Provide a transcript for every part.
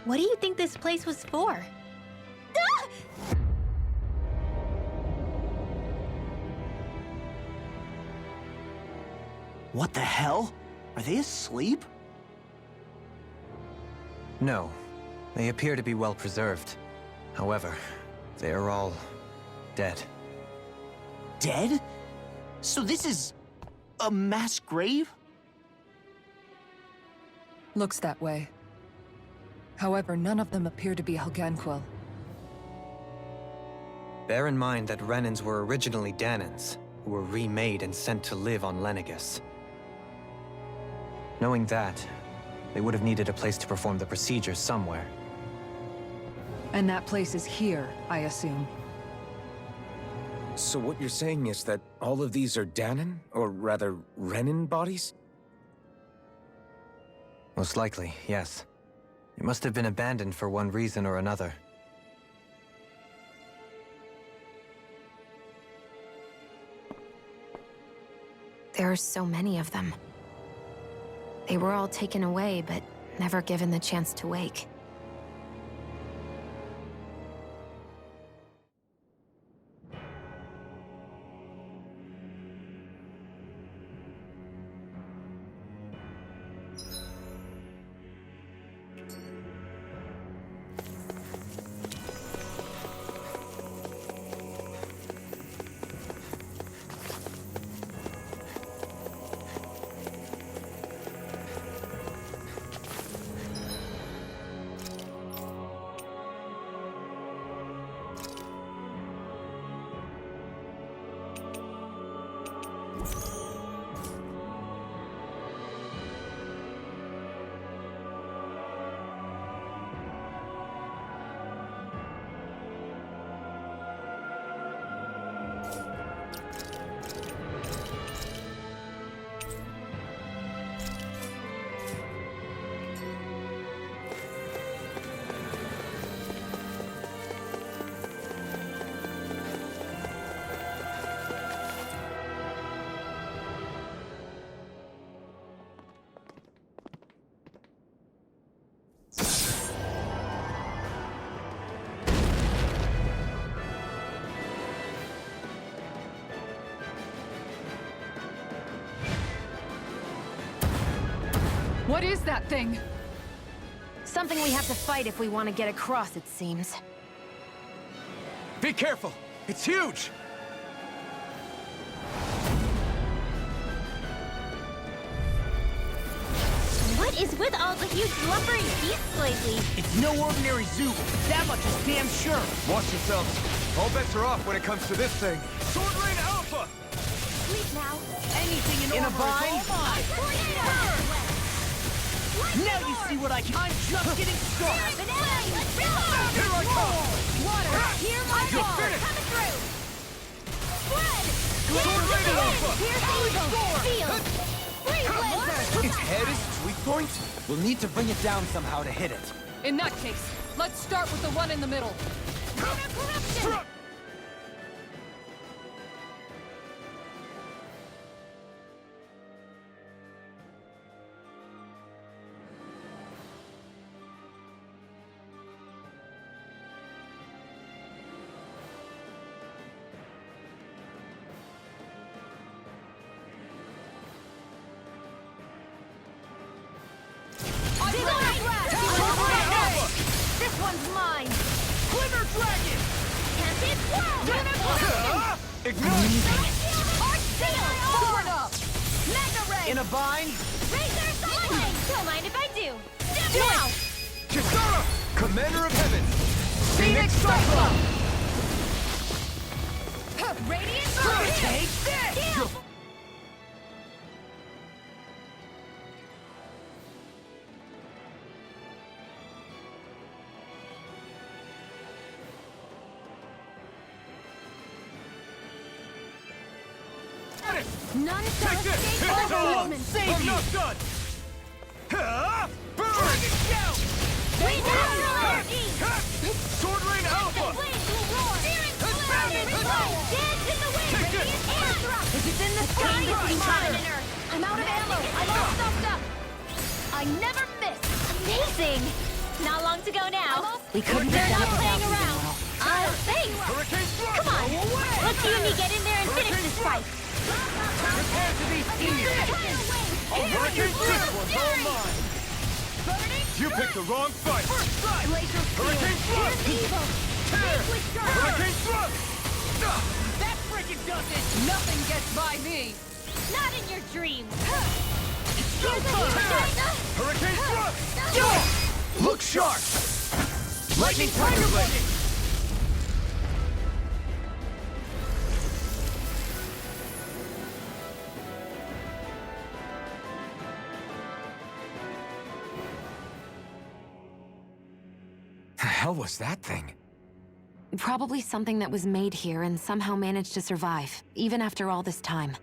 What do you think this place was for? Ah! What the hell? Are they asleep? No. They appear to be well preserved. However, they are all dead. Dead? So this is a mass grave? Looks that way. However, none of them appear to be Helganquil. Bear in mind that Renans were originally Danans, who were remade and sent to live on Lenegus. Knowing that, they would have needed a place to perform the procedures somewhere. And that place is here, I assume. So what you're saying is that all of these are Danan, or rather, Renan bodies? Most likely, yes. It must have been abandoned for one reason or another. There are so many of them. They were all taken away, but never given the chance to wake. What is that thing? Something we have to fight if we want to get across, it seems. Be careful! It's huge! What is with all the huge lumbering beasts lately? It's no ordinary Zoogle. That much is damn sure. Watch yourselves. All bets are off when it comes to this thing. Sword Rain Alpha! Sleep now. Anything in a bind? Now you see what I can. I'm just getting started. Here I come! Water, hear my You're call. finished. Coming through. Spread. Sword Rain Alpha! Here's evil. Feel. Freeze laser. Its head is its weak point? We'll need to bring it down somehow to hit it. In that case, let's start with the one in the middle. Corruption. This one's mine. Glimmer Dragon! Tempted Swirl. Ignite! Arch Seal. Forward up! Mega Ray. In a bind? Razor Lightning. Don't mind if I do. Now. Kisara! Commander of Heaven! Phoenix Cyclone! Radiant Fire. Take this! None shall Take this! escape Hit my the wall! judgment. I'm not done! Burn! Dragon Shout! We natural energy. Sword Rain The Alpha! flames will roar. Searing Advance! Reload. Dance in the wind. Take this! Radiant air thrust. If it's in the sky, it's in heaven and earth. I'm out of ammo. I'm all stuffed up. I never miss. Amazing. Not long to go now. We couldn't They're have not done it playing without around. Thanks. Hurricane Thrust! Come on. Let's see when you get in there and finish this fight. Prepare to be seen! Hurricane Thrust was all mine! You picked the wrong fight! First strike! Hurricane Thrust! Evil. Hurricane Thrust! That freaking does it. Nothing gets by me! Not in your dreams. Go time! Hurricane Thrust! Look sharp! Lightning Tiger Blade! The hell was that thing? Probably something that was made here and somehow managed to survive, even after all this time.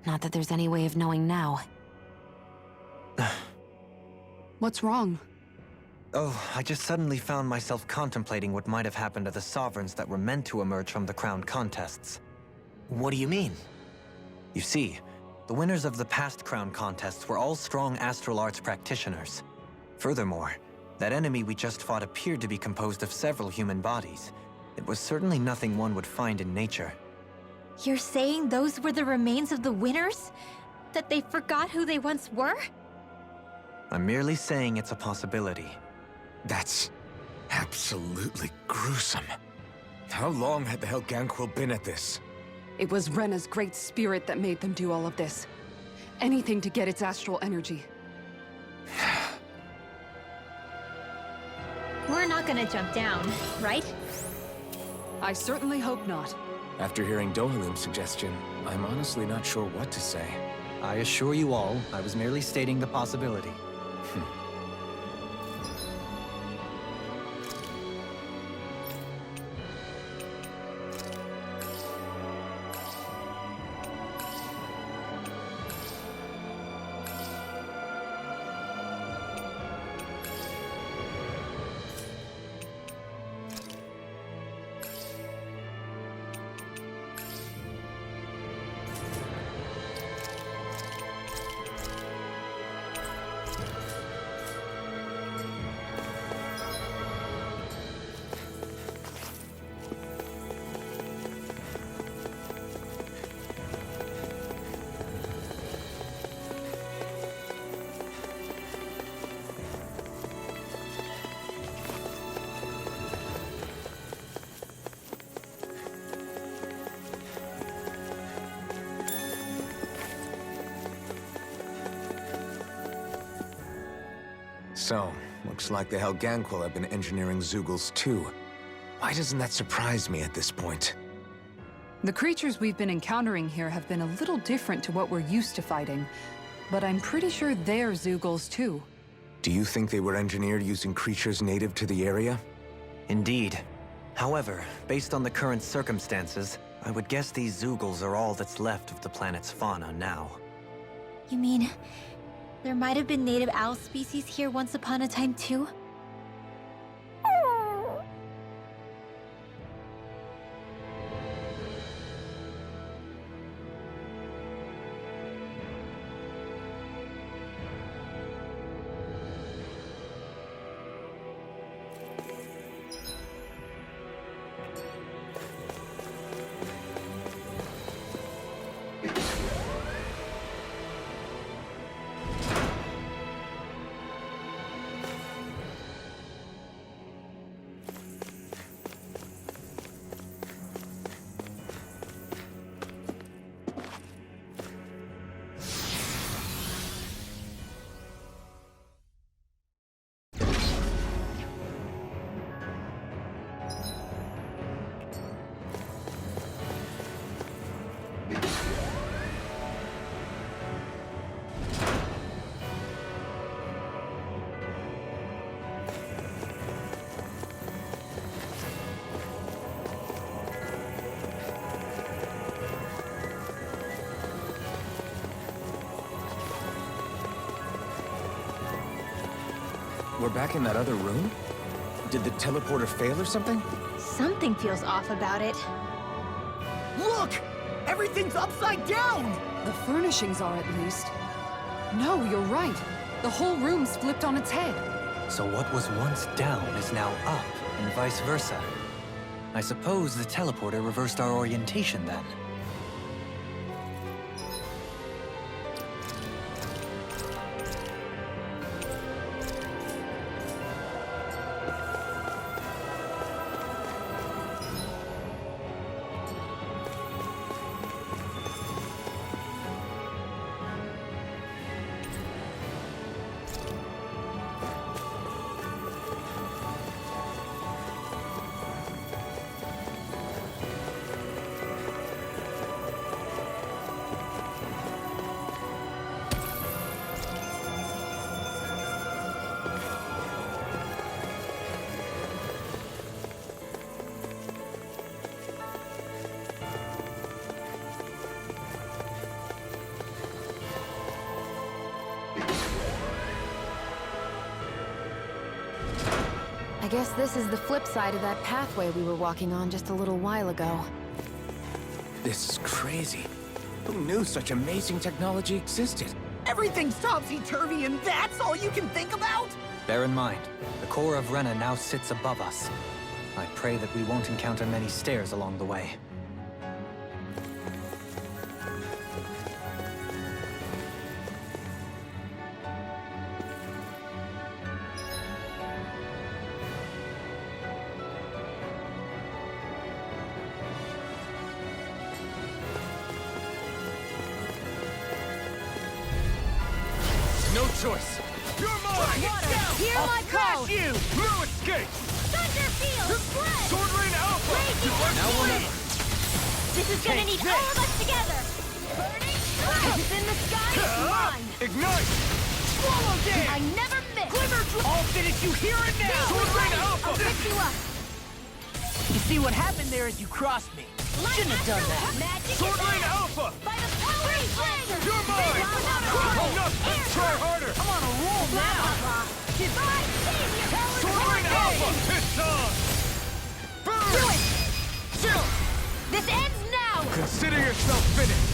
Not that there's any way of knowing now. What's wrong? Oh, I just suddenly found myself contemplating what might have happened to the sovereigns that were meant to emerge from the crown contests. What do you mean? You see, the winners of the past crown contests were all strong astral arts practitioners. Furthermore, that enemy we just fought appeared to be composed of several human bodies. It was certainly nothing one would find in nature. You're saying those were the remains of the winners? That they forgot who they once were? I'm merely saying it's a possibility. That's absolutely gruesome. How long had the Helganquil been at this? It was Rena's great spirit that made them do all of this. Anything to get its astral energy. We're not gonna jump down, right? I certainly hope not. After hearing Dohalim's suggestion, I'm honestly not sure what to say. I assure you all, I was merely stating the possibility. So, looks like the Helganquil have been engineering Zeugles too. Why doesn't that surprise me at this point? The creatures we've been encountering here have been a little different to what we're used to fighting, but I'm pretty sure they're Zeugles too. Do you think they were engineered using creatures native to the area? Indeed. However, based on the current circumstances, I would guess these Zeugles are all that's left of the planet's fauna now. You mean, there might have been native owl species here once upon a time too? We're back in that other room? Did the teleporter fail or something? Something feels off about it. Look! Everything's upside down! The furnishings are at least. No, you're right. The whole room's flipped on its head. So what was once down is now up, and vice versa. I suppose the teleporter reversed our orientation then. I guess this is the flip side of that pathway we were walking on just a little while ago. This is crazy. Who knew such amazing technology existed? Everything's topsy-turvy and that's all you can think about? Bear in mind, the core of Rena now sits above us. I pray that we won't encounter many stairs along the way. No choice. You're mine! Hear my call! You! No escape! Thunder Field! Split! Sword Rain Alpha! Raging Now or never! This is gonna need all of us together! Burning Cloud! It's in the sky, it's mine! Ignite! Swallow dead! I never miss! Glimmer I'll finish you here and now! Sword Rain Alpha! I'll pick you up! You see what happened there is you crossed me. Shouldn't have done that. Magic Sword is Rain out! Alpha! By the power of Blazer! You're mine! Enough! Try harder! I'm on a roll now. Divine Savior! Sword Rain Alpha! It's on! Burn! Do it! Chill! This ends now! Consider yourself finished!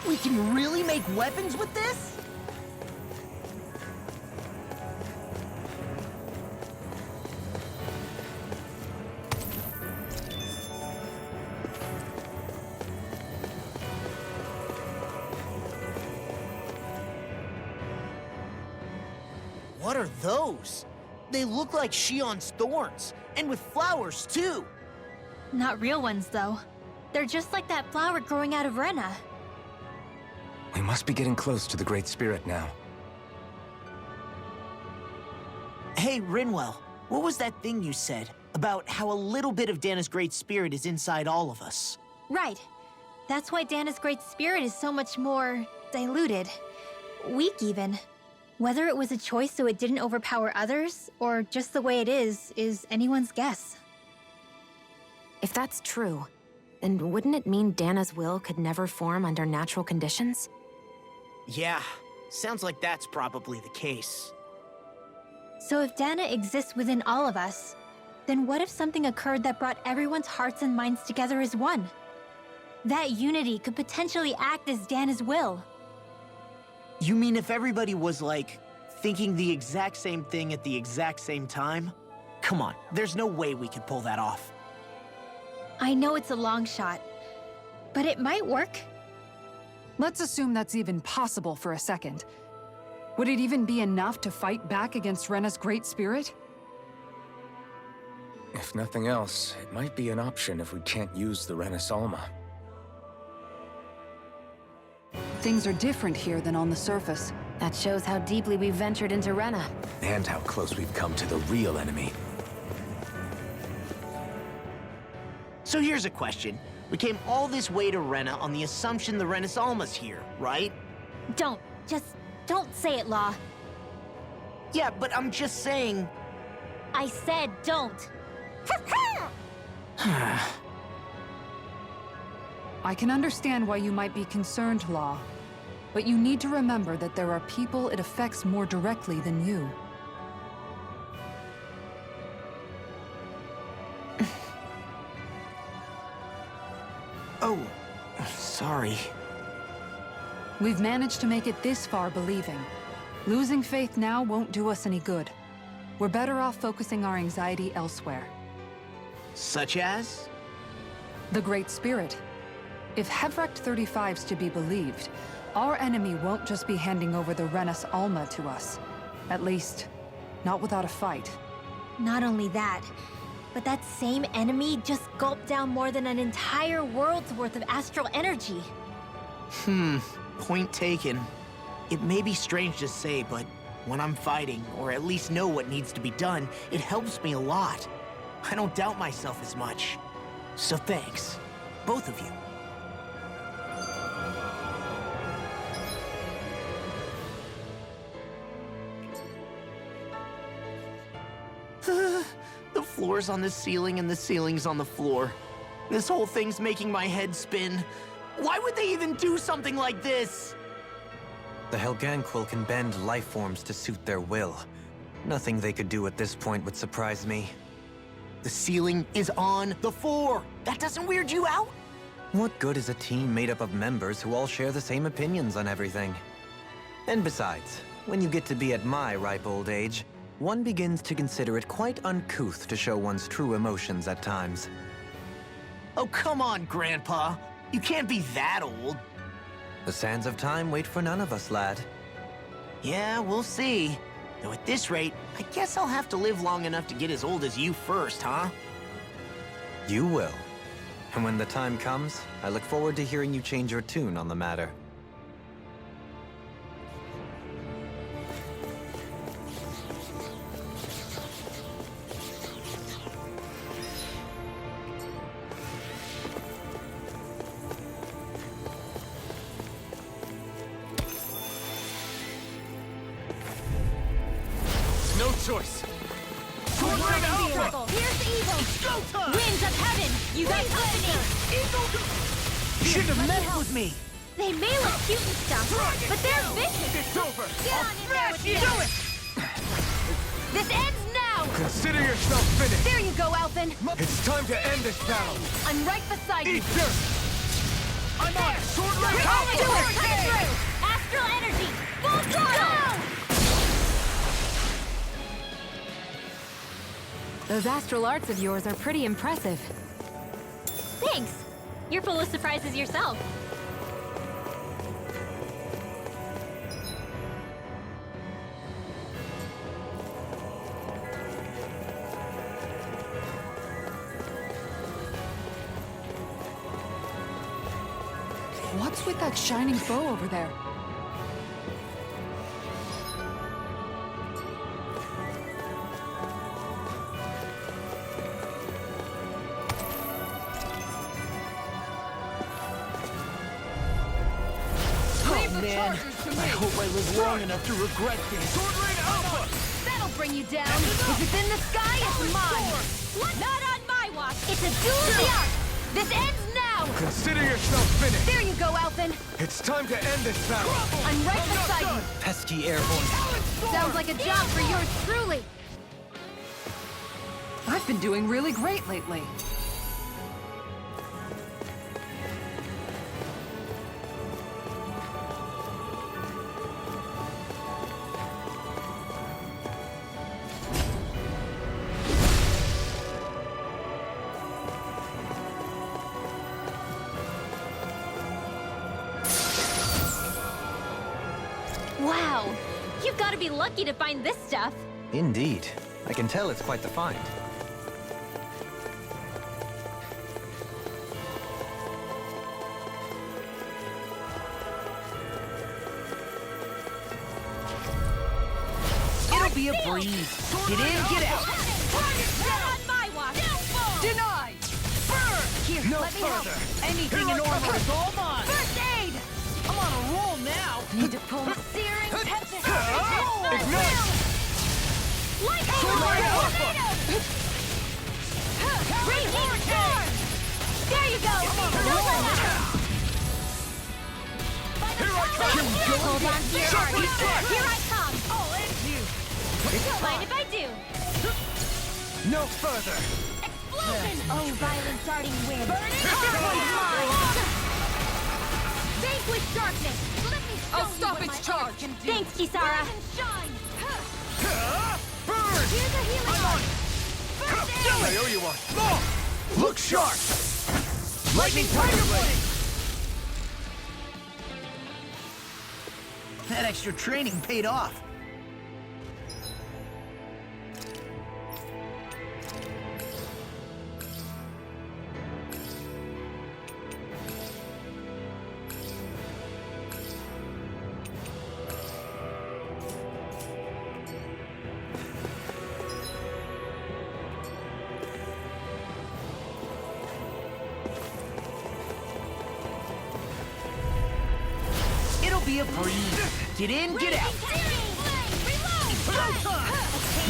We can really make weapons with this? What are those? They look like Shion's thorns, and with flowers too. Not real ones, though. They're just like that flower growing out of Rena. We must be getting close to the Great Spirit now. Hey, Rinwell, what was that thing you said about how a little bit of Dana's Great Spirit is inside all of us? Right. That's why Dana's Great Spirit is so much more diluted. Weak, even. Whether it was a choice so it didn't overpower others, or just the way it is anyone's guess. If that's true, then wouldn't it mean Dana's will could never form under natural conditions? Yeah, sounds like that's probably the case. So if Dana exists within all of us, then what if something occurred that brought everyone's hearts and minds together as one? That unity could potentially act as Dana's will. You mean if everybody was, like, thinking the exact same thing at the exact same time? Come on, there's no way we could pull that off. I know it's a long shot, but it might work. Let's assume that's even possible for a second. Would it even be enough to fight back against Rena's Great Spirit? If nothing else, it might be an option if we can't use the Renis Alma. Things are different here than on the surface. That shows how deeply we've ventured into Rena. And how close we've come to the real enemy. So here's a question. We came all this way to Rena on the assumption the Renis Alma's here, right? Just don't say it, Law. Yeah, but I'm just saying... I said don't. I can understand why you might be concerned, Law. But you need to remember that there are people it affects more directly than you. Oh, sorry. We've managed to make it this far believing. Losing faith now won't do us any good. We're better off focusing our anxiety elsewhere. Such as? The Great Spirit. If Hevrecht 35's to be believed, our enemy won't just be handing over the Renas Alma to us. At least, not without a fight. Not only that, but that same enemy just gulped down more than an entire world's worth of astral energy. Point taken. It may be strange to say, but when I'm fighting, or at least know what needs to be done, it helps me a lot. I don't doubt myself as much. So thanks, both of you. The floor's on the ceiling and the ceiling's on the floor. This whole thing's making my head spin. Why would they even do something like this? The Helganquil can bend life forms to suit their will. Nothing they could do at this point would surprise me. The ceiling is on the floor. That doesn't weird you out? What good is a team made up of members who all share the same opinions on everything? And besides, when you get to be at my ripe old age, one begins to consider it quite uncouth to show one's true emotions at times. Oh, come on, Grandpa. You can't be that old. The sands of time wait for none of us, lad. Yeah, we'll see. Though at this rate, I guess I'll have to live long enough to get as old as you first, huh? You will. And when the time comes, I look forward to hearing you change your tune on the matter. No choice. Sword Sword vehicle. Alpha! Here's evil. Go time! Winds of heaven. You got company. You shouldn't have messed with me. They may look cute and stuff, but they're vicious. It's over! Get on in there with you. Do it! This ends now. Consider yourself finished! There you go, Elfin. It's time to end this battle! I'm right beside you. Eat dirt! I'm on it! Sword Ring We're Alpha! gonna do it. Cut it through. Astral energy. Full throttle. Those astral arts of yours are pretty impressive. Thanks. You're full of surprises yourself. What's with that shining bow over there? Man, I hope I live long enough to regret this. Sword Ring Alpha! That'll bring you down. If it's in the sky, it's mine. Not on my watch. It's a duel of the arts. This ends now. Consider yourself finished! There you go, Elfin. It's time to end this battle! I'm right beside you. Pesky airborne. Sounds like a job for yours truly. I've been doing really great lately. Wow. You've got to be lucky to find this stuff. Indeed. I can tell it's quite the find. It'll be a breeze. Get in, get out. Not on my watch. Denied! Here, No let me help. further! Anything in armor is all mine. First aid. I'm on a roll now. Need to pull searing tempest. Ignite! Lightning Sword Lord Ring Alpha! tornado. Raging storm. There you go. No let up. Here I come! Hold on to your Sharply heart. struck! Here I come. I'll end you. Mind if I do? No further! Explosion! Oh, violent darting wind. Here This comes one's the mine. Vanquish darkness. Let me I'll stop its charge! Thanks, Kisara. Burn! I'm on it! I owe you one. More! Look sharp! Lightning Tiger Blade! That extra training paid off. It'll be a breeze. Get in, get out.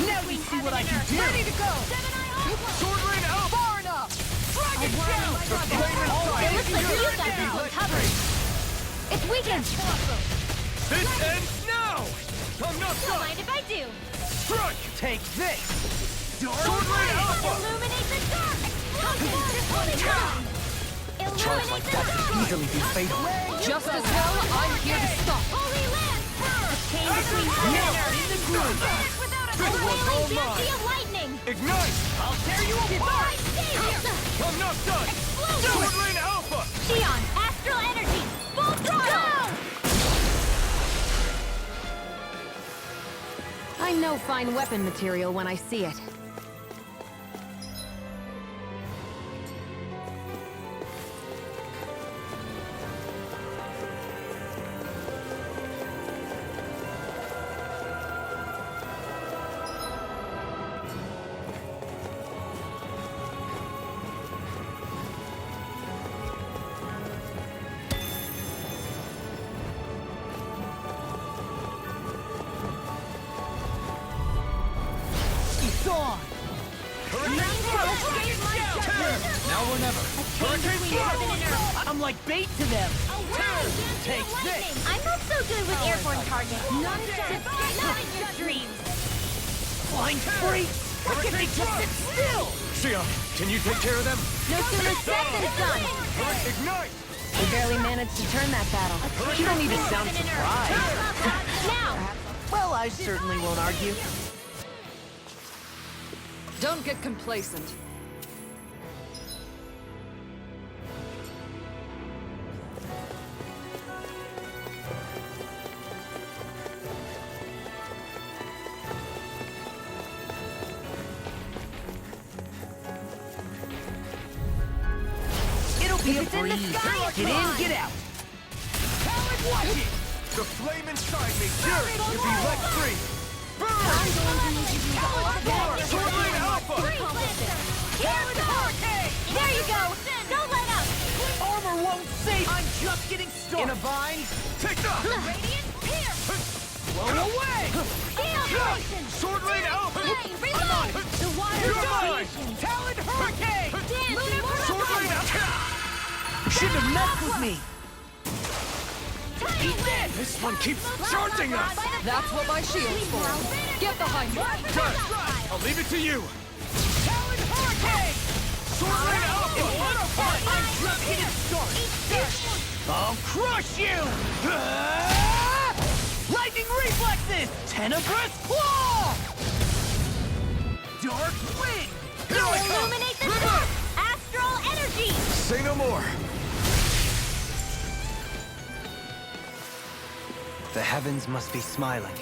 Now we see what I can do. Ready to go! Sword Rain out! Far enough! Dragon Shell! It looks like you got this one covered. It's weakened. This ends now! I'm not Don't done! mind if I do. Strike! Take this. Sword Rain Alpha! Illuminate the dark. Holy God! Charge like that could easily be fatal. Just as well, I'm here to stop. Holy Land! The chain between heaven and earth. In the groove. A This one's all wailing banshee mine! of lightning. Ignite! I'll tear you apart. I'm not done! Sword Rain Alpha! Shion, astral energy, full throttle! I know fine weapon material when I see it. It's on. Now or never! Hurricane Throttle! I'm like bait to them. Take this. I'm not so good with airborne targets. Not in your dreams. Flying freak. Why can't they just sit still? Shion, can you take care of them? No sooner said than done. Ignite! We barely managed to turn that battle. You don't need to sound surprised. Now! Well, I certainly won't argue. Don't get complacent. It'll be a breeze. Get in, get out. Talon, watch it. The flame inside me yearns to be let free! Burn! Sword Rain Alpha! There you go! Don't let up! Armor won't save. I'm just getting started. In a bind. Take that! Radiant Pierce! Blow away. Celebration! Sword Rain Alpha! Reload! The water You're mine! Talon hurricane. Sword Rain Alpha! Shouldn't have messed with me. Eat this! This one keeps charging us! That's what my shield's for. Get behind me. Got it! I'll leave it to you! Talon hurricane. Sword Rain Alpha! I'm just getting started. I'll crush you. Lightning reflexes. Tenebrous claw. Dark wind. Here I come! Illuminate the dark! Astral energy! Say no more! The heavens must be smiling.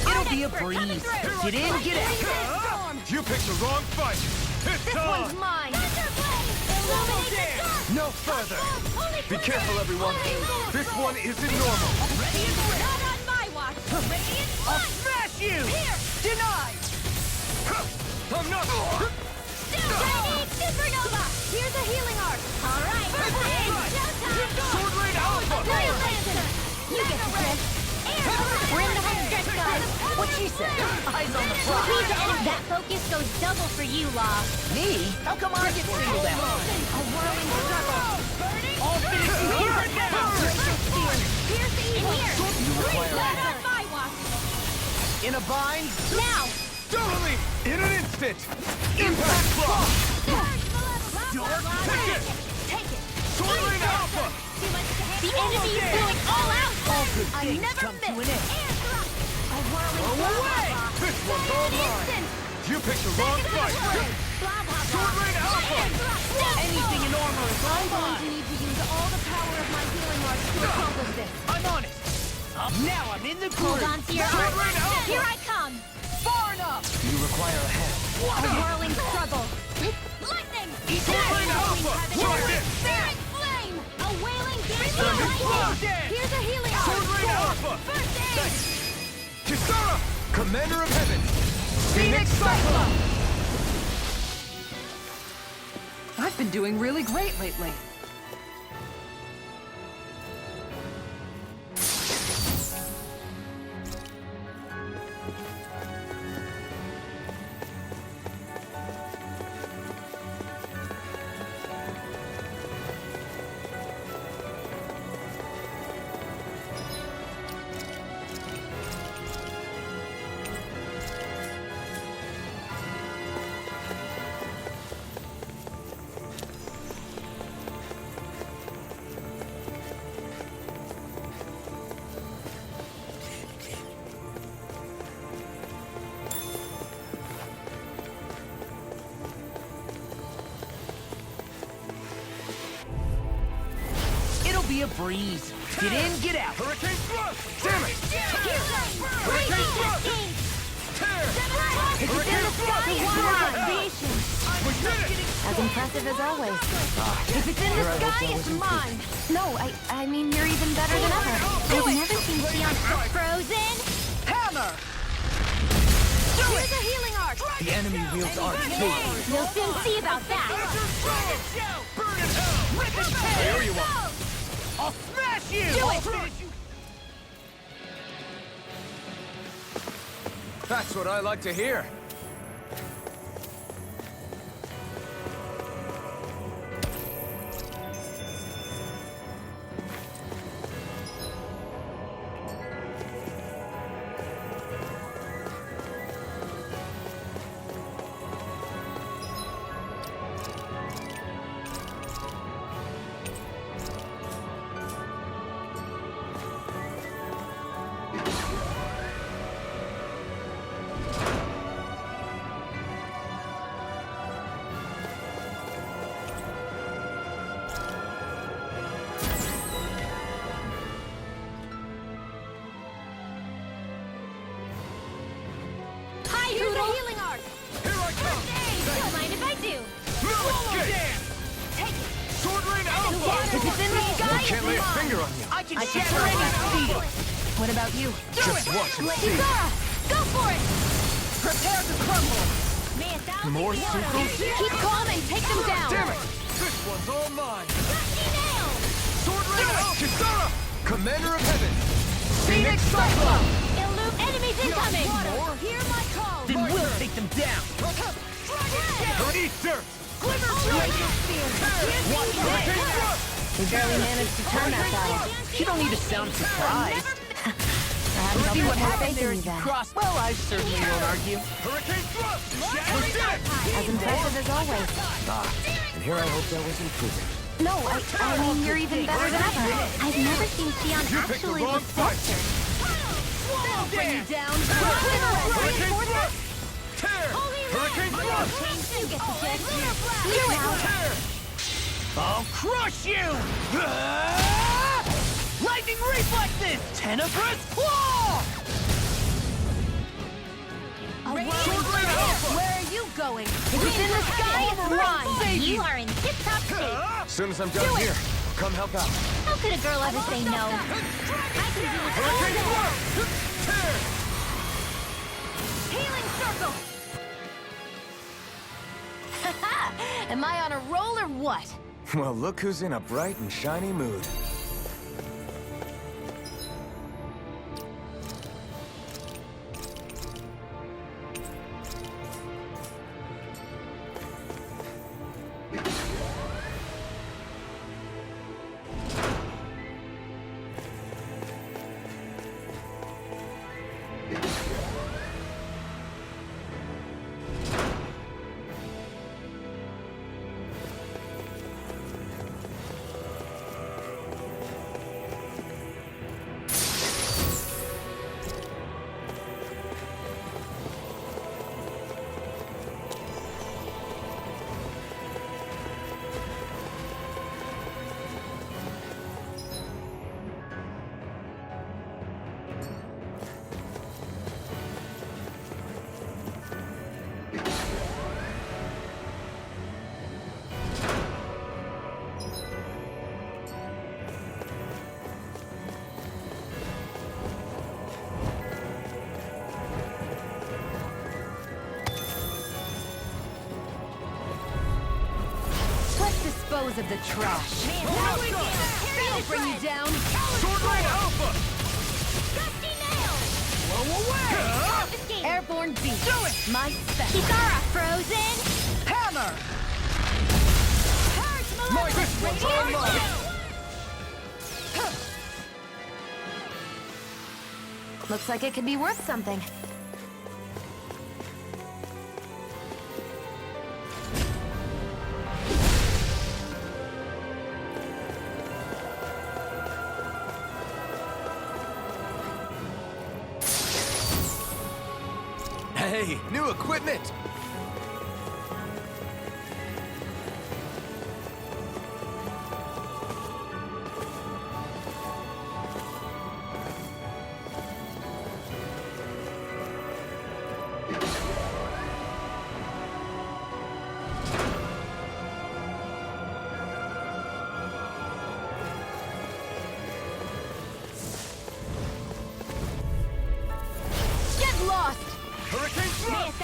It'll be a breeze. Get in, get out. You picked the wrong fight! It's This on! one's mine! Illuminate the dark! No further! Be careful, everyone! This one isn't normal! Not on my watch! Radiant I'll Punch! smash you. Denied. I'm not... Radiant Supernova! Here's a healing arc! Alright! Showtime! Sword Rain Alpha! Fire Lancer! You get the drift! We're in the home stretch, guys! What you she said. Eyes on the prize. That focus goes double for you, Law. Me? How come I get singled out? A whirling struggle. All finished here now! Here's the here. You require a on my watch. In a bind? Now. Totally! In an instant! Impact block! Dark ticket! Take it. Sword Rain Alpha! The enemy is going all out. All good I things never come to miss. an end. A whirling Throw away! This one's all mine! You picked the wrong fight! Sword Rain Alpha! Anything in armor is all I'm going to mine. need to use all the power of my healing arts to accomplish this. I'm on it. Now I'm in the Hold groove. on to your Sword Rain arms. Alpha! Here I come. Far enough. You require a hand. A whirling struggle. Lightning! Sword Rain Alpha! Lock it! Spirit flame! A wailing dash Send it block! Here's a healing Sword Rain Alpha! First aid! Kisara! Commander of Heaven! Phoenix Cyclone. I've been doing really great lately. It'll be a breeze. Get in, get out. Hurricane Thrust! Damn it! Hurricane Thrust! Tear! Hurricane Thrust! We did it! As impressive as always. If it's in the sky, it's mine. No, I mean, you're even better than ever. I've never seen Xion act frozen. Hammer. Here's a healing arc. The enemy wields art too. You'll soon see about that. Burn in hell! Rip and I tear. hear you are! I'll smash you. Do I'll it. finish you. That's what I like to hear. Hi, here's a healing arc. Here I come! Don't mind if I do. No escape! Take it. Sword Rain Alpha! If it's in the sky, Can't lay a finger on you. I can shatter any steel. What about you? Just watch and see. Kisara, go for it. Prepare to crumble. More sequels? Keep calm and take them down. Damn it! This one's all mine! Dusty nail. Sword Rain Alpha! Kisara! Commander of Heaven! Phoenix Cyclone. Enemies incoming. Hear my call. Then we'll take them down. Don't eat dirt! Laser spear. Watch Hurricane this. Thrust! We barely managed to turn that battle. You don't need to sound surprised. Perhaps I'll See put what more happened faith there in as you you then. crossed. Well, I certainly won't argue. Hurricane Thrust! We did it! As impressive as always. And here I hope that was improving. No, I mean, you're even better than ever. I've never seen Xion You picked the actually wrong look fight. flustered. Bring you down. Hurricane Thrust! Tear! Hurricane Thrust! You get the gist. Tear! I'll crush you! Ah! Lightning reflexes! Tenebrous claw! Sword Rain Alpha! Where are you going? If it's in the sky, it's mine. You are in tip-top shape. As soon as I'm done here, I'll come help out. How could a girl ever say no? I can do it all Hurricane day. Thrust! Tear! Healing circle. Am I on a roll or what? Well, look who's in a bright and shiny mood. Let's dispose of the trash. They'll bring you down. Sword Rain Alpha! Airborne beast. Do it! My special. Kisara, frozen! Hammer. My this one's all mine! Looks like it could be worth something. Hey, new equipment! Get lost. Hurricane Thrust!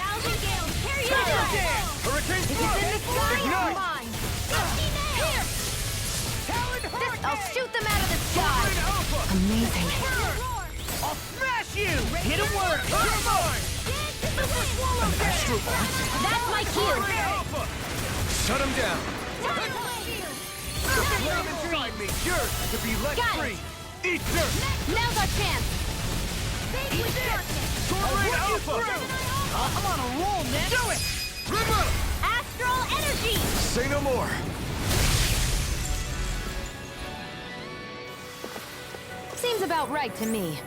Hurricane If it's Thrust! in the sky, it's Ignite! mine. Here! Talon Hurricane! I'll shoot them out of the sky. Sword Rain Alpha! Amazing. I'll smash you! Hit him work! You're mine! Astro Bond? That's my Sword cue. Rain Alpha! Shut him down! Flame inside me! Yours to be let Got it. free! Eat dirt! Now's our chance. Sword Rain Alpha! I'm on a roll, man! Do it! Remove! Astral energy. Say no more! Seems about right to me.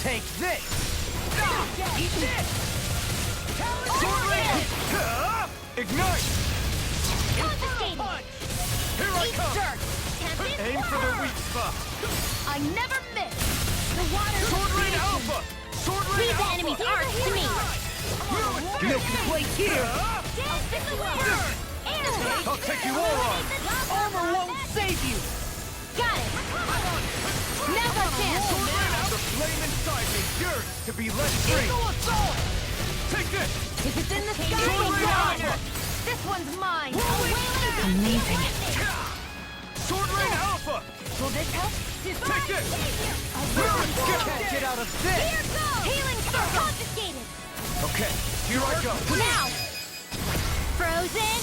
Take this! Eat this! Sword Rain! Ignite! Confiscated. Here I Eat come! dirt. Aim for the weak spot! I never miss. The water. Sword Rain Alpha! Sword Rain Leave the Alpha! enemy's arc to me. No place here! Dance in the wind. I'll take you all on! Armor won't save you! Got it! Now's our chance! The flame inside me yearns to be let free! Eagle assault! Take this! If it's in the sky, Sword it's Rain mine! Alpha! This one's mine! Amazing. Sword Rain Alpha! Will this help? Take this! Can't get out of this! Here goes! Healing confiscated! Okay, here I go! Now! Frozen!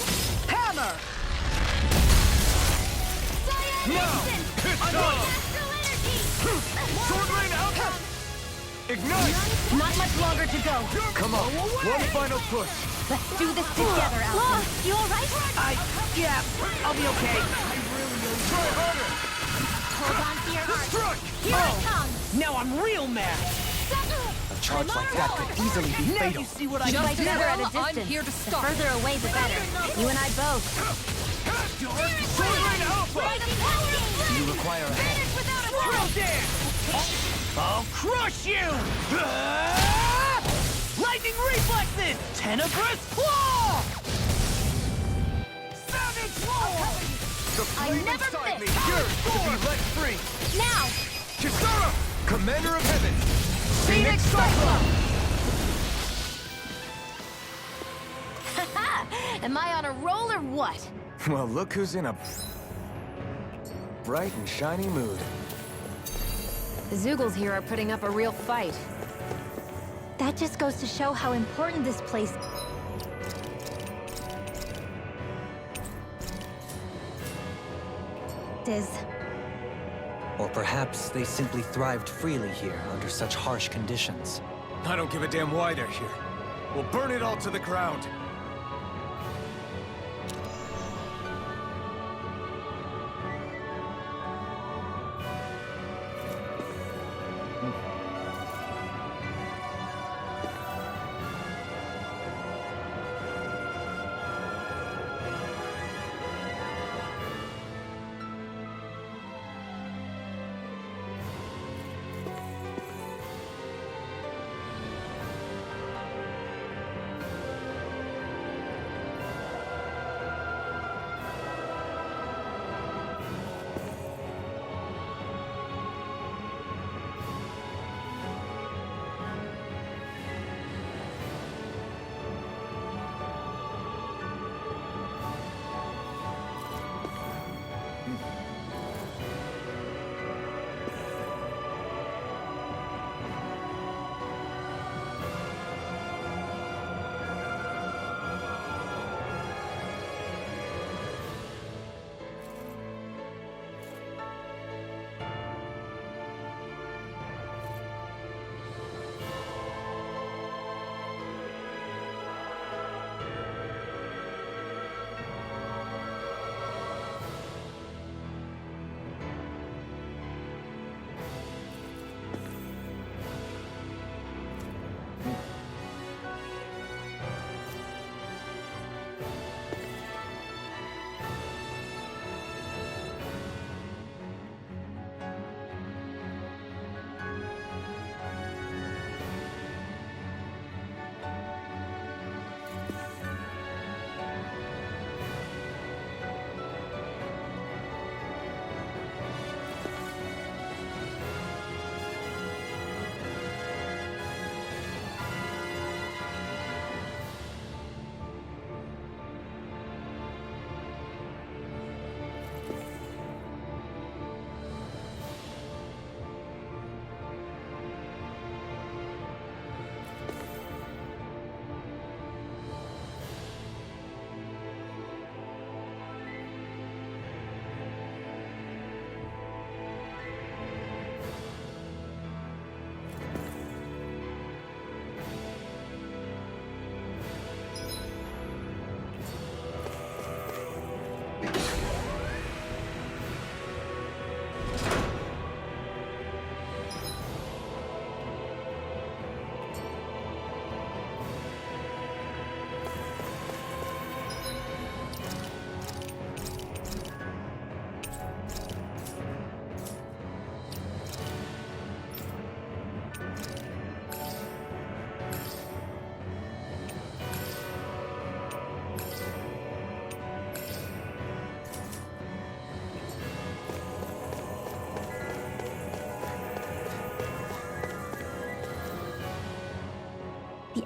Hammer! Now! It's on! Astral energy! Sword Rain Alpha! Ignite! Not much longer to go. Come on, one final push! Let's do this together, Alpha. You alright? Yeah, I'll be okay. Try harder! Hold on to your heart. Strike! Here I come! Now I'm real mad. A charge like that could easily be Now fatal. you see what I Just can do. better at a I'm distance. here to The stop. further away, the better. You and I both. Sword Rain Alpha! Do you require a hand? Throw dance! I'll crush you! Ah! Lightning reflexes! Tenebrous claw! Savage roar! The flame never inside me miss. yearns to be let free! Now! Kisara! Commander of Heaven! Phoenix Cyclone! Am I on a roll or what? Well, look who's in a bright and shiny mood. The Zoogles here are putting up a real fight. That just goes to show how important this place is. Or perhaps they simply thrived freely here under such harsh conditions. I don't give a damn why they're here. We'll burn it all to the ground.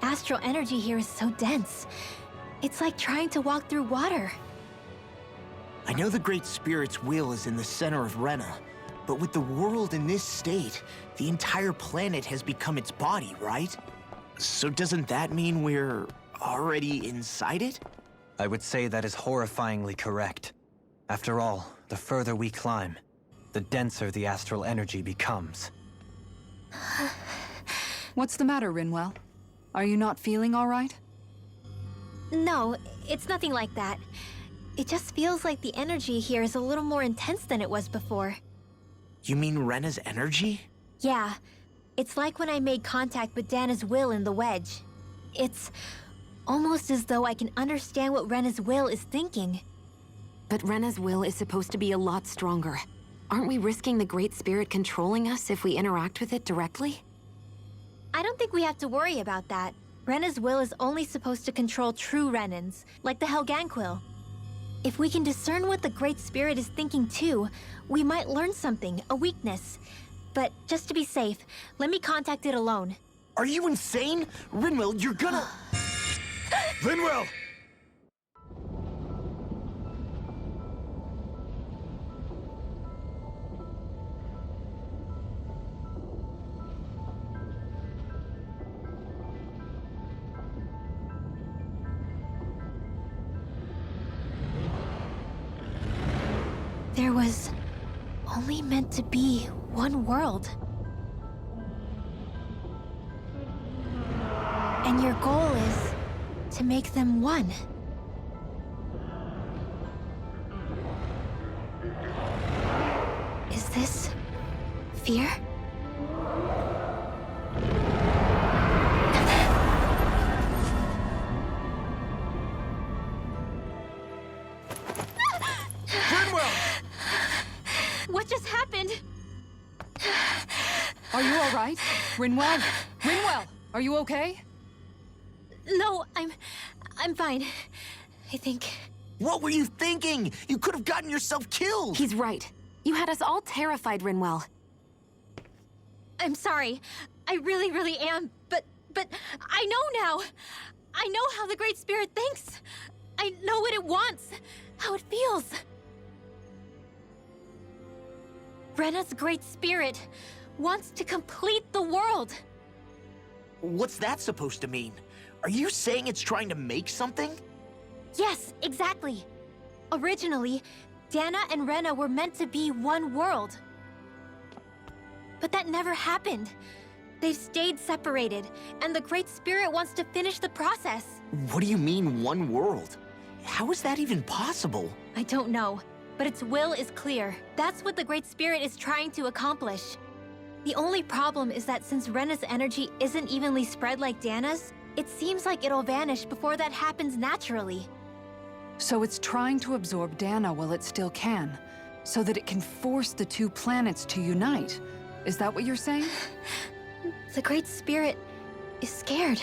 astral energy here is so dense. It's like trying to walk through water. I know the Great Spirit's will is in the center of Rena, but with the world in this state, the entire planet has become its body, right? So doesn't that mean we're already inside it? I would say that is horrifyingly correct. After all, the further we climb, the denser the astral energy becomes. What's the matter, Rinwell? Are you not feeling all right? No, it's nothing like that. It just feels like the energy here is a little more intense than it was before. You mean Rena's energy? Yeah, it's like when I made contact with Dana's will in the wedge. It's almost as though I can understand what Rena's will is thinking. But Rena's will is supposed to be a lot stronger. Aren't we risking the Great Spirit controlling us if we interact with it directly? I don't think we have to worry about that. Rena's will is only supposed to control true Renans, like the Helganquil. If we can discern what the Great Spirit is thinking too, we might learn something, a weakness. But just to be safe, let me contact it alone. Are you insane? Rinwell, you're gonna... Linwell! There was only meant to be one world. And your goal is to make them one. Is this fear? What just happened? Are you all right? Rinwell? Rinwell, are you okay? No, I'm fine. I think. What were you thinking? You could have gotten yourself killed! He's right. You had us all terrified, Rinwell. I'm sorry. I really, really am. But I know now. I know how the Great Spirit thinks. I know what it wants, how it feels. Rena's Great Spirit wants to complete the world. What's that supposed to mean? Are you saying it's trying to make something? Yes, exactly. Originally, Dana and Rena were meant to be one world. But that never happened. They've stayed separated, and the Great Spirit wants to finish the process. What do you mean, one world? How is that even possible? I don't know, but its will is clear. That's what the Great Spirit is trying to accomplish. The only problem is that since Rena's energy isn't evenly spread like Dana's, it seems like it'll vanish before that happens naturally. So it's trying to absorb Dana while it still can, so that it can force the two planets to unite. Is that what you're saying? The Great Spirit is scared.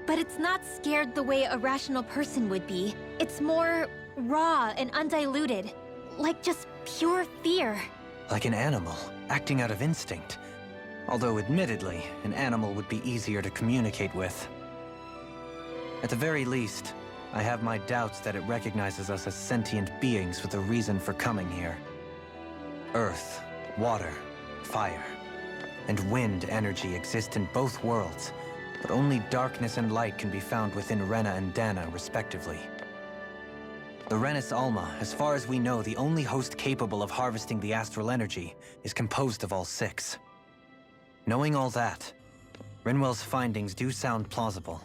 But it's not scared the way a rational person would be. It's more raw and undiluted, like just pure fear. Like an animal, acting out of instinct. Although admittedly, an animal would be easier to communicate with. At the very least, I have my doubts that it recognizes us as sentient beings with a reason for coming here. Earth, water, fire, and wind energy exist in both worlds, but only darkness and light can be found within Rena and Dana, respectively. The Renis Alma, as far as we know, the only host capable of harvesting the astral energy, is composed of all six. Knowing all that, Rinwell's findings do sound plausible.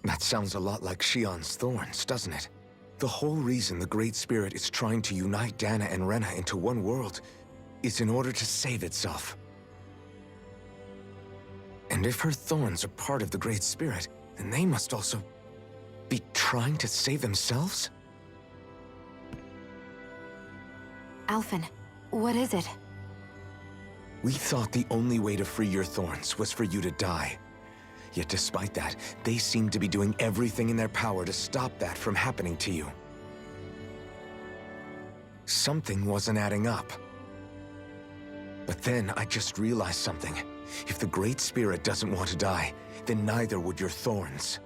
That sounds a lot like Shion's thorns, doesn't it? The whole reason the Great Spirit is trying to unite Dana and Rena into one world is in order to save itself. And if her thorns are part of the Great Spirit, then they must also be trying to save themselves? Alphen, what is it? We thought the only way to free your thorns was for you to die. Yet despite that, they seem to be doing everything in their power to stop that from happening to you. Something wasn't adding up. But then I just realized something. If the Great Spirit doesn't want to die, then neither would your thorns.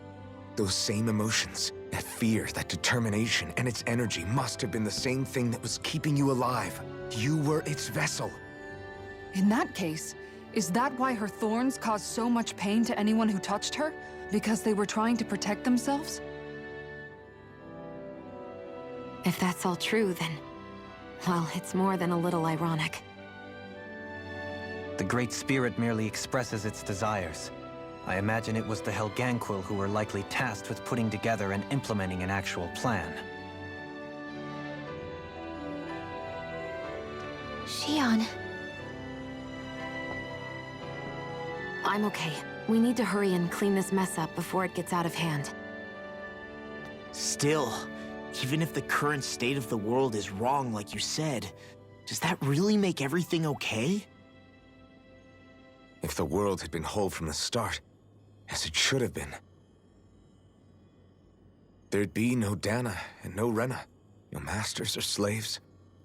Those same emotions, that fear, that determination, and its energy must have been the same thing that was keeping you alive. You were its vessel. In that case, is that why her thorns caused so much pain to anyone who touched her? Because they were trying to protect themselves? If that's all true, then... well, it's more than a little ironic. The Great Spirit merely expresses its desires. I imagine it was the Helganquil who were likely tasked with putting together and implementing an actual plan. Xion. I'm okay. We need to hurry and clean this mess up before it gets out of hand. Still, even if the current state of the world is wrong like you said, does that really make everything okay? If the world had been whole from the start, as it should have been, there'd be no Dana and no Rena, no masters or slaves,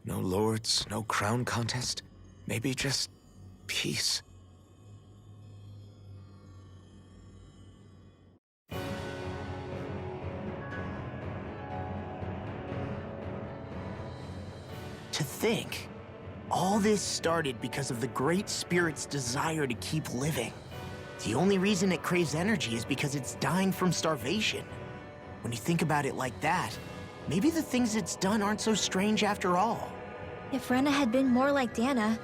no lords, no crown contest, maybe just peace. To think, all this started because of the Great Spirit's desire to keep living. The only reason it craves energy is because it's dying from starvation. When you think about it like that, maybe the things it's done aren't so strange after all. If Rena had been more like Dana,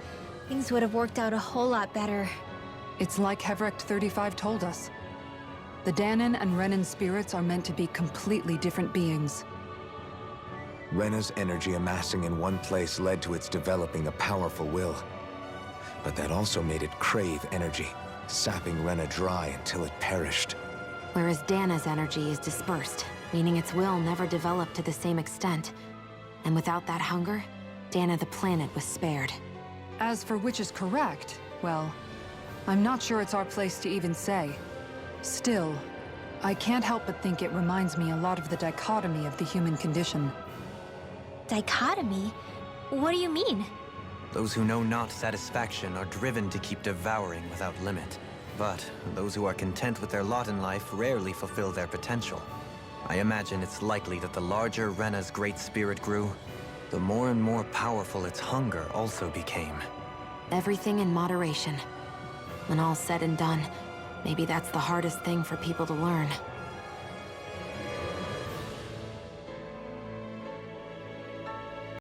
things would have worked out a whole lot better. It's like Hevrecht 35 told us. The Danan and Renan spirits are meant to be completely different beings. Rena's energy amassing in one place led to its developing a powerful will. But that also made it crave energy, sapping Rena dry until it perished. Whereas Dana's energy is dispersed, meaning its will never developed to the same extent. And without that hunger, Dana the planet was spared. As for which is correct, well, I'm not sure it's our place to even say. Still, I can't help but think it reminds me a lot of the dichotomy of the human condition. Dichotomy? What do you mean? Those who know not satisfaction are driven to keep devouring without limit. But those who are content with their lot in life rarely fulfill their potential. I imagine it's likely that the larger Rena's Great Spirit grew, the more and more powerful its hunger also became. Everything in moderation. When all's said and done, maybe that's the hardest thing for people to learn.